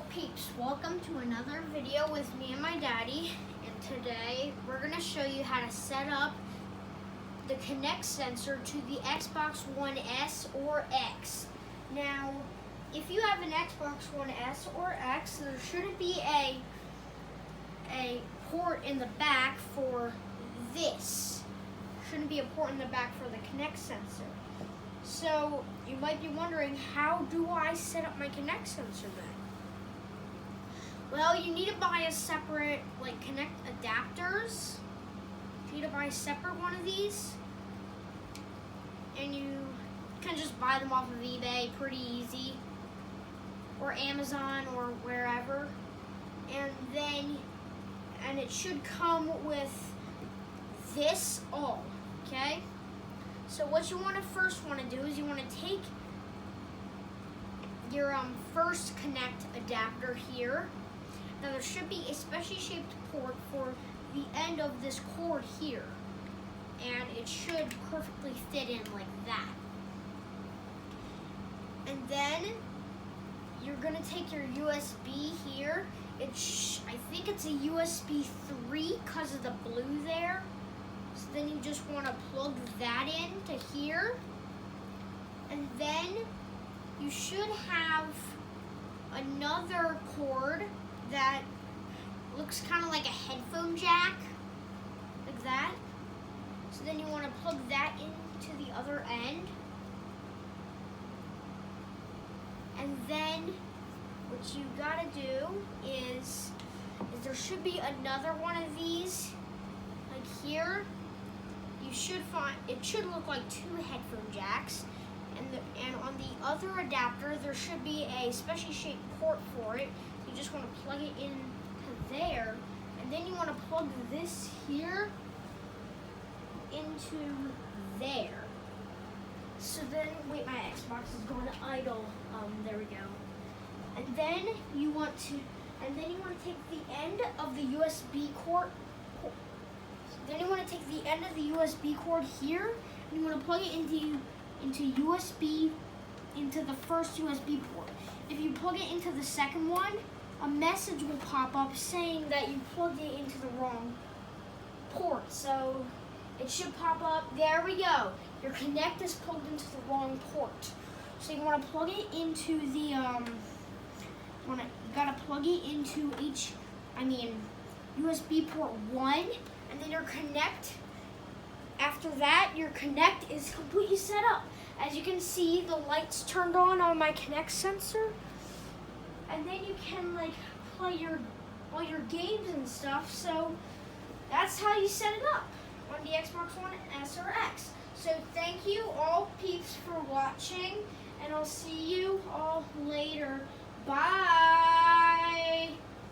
Hello peeps, welcome to another video with me and my daddy, and today we're going to show you how to set up the Kinect sensor to the Xbox One S or X. Now, if you have an Xbox One S or X, there shouldn't be a port in the back for this. Shouldn't be a port in the back for the Kinect sensor. So you might be wondering, how do I set up my Kinect sensor then? Well, you need to buy a separate Kinect adapters. You need to buy a separate one of these, and you can just buy them off of eBay, pretty easy, or Amazon or wherever. And it should come with this all, okay? So what you first want to do is you want to take your first Kinect adapter here. Now there should be a specially shaped port for the end of this cord here, and it should perfectly fit in like that. And then you're going to take your USB here. I think it's a USB 3 because of the blue there. So then you just want to plug that in to here. And then you should have another cord that looks kind of like a headphone jack, like that. So then you want to plug that into the other end. And then what you gotta do is there should be another one of these, like here. You should find, it should look like two headphone jacks, and on the other adapter there should be a specially shaped port for it. You just want to plug it into there, and then you want to plug this here into there. So then, wait, my Xbox is going to idle. There we go. And then you want to take the end of the USB cord. Then you want to take the end of the USB cord here, and you want to plug it into the first USB port. If you plug it into the second one, a message will pop up saying that you plugged it into the wrong port. So it should pop up. There we go. Your Kinect is plugged into the wrong port. So you want to plug it into the you gotta plug it into USB port 1, and then your Kinect. After that, your Kinect is completely set up. As you can see, the lights turned on my Kinect sensor, and then you can play all your games and stuff. So that's how you set it up on the Xbox One S or X. So thank you all peeps for watching, and I'll see you all later. Bye.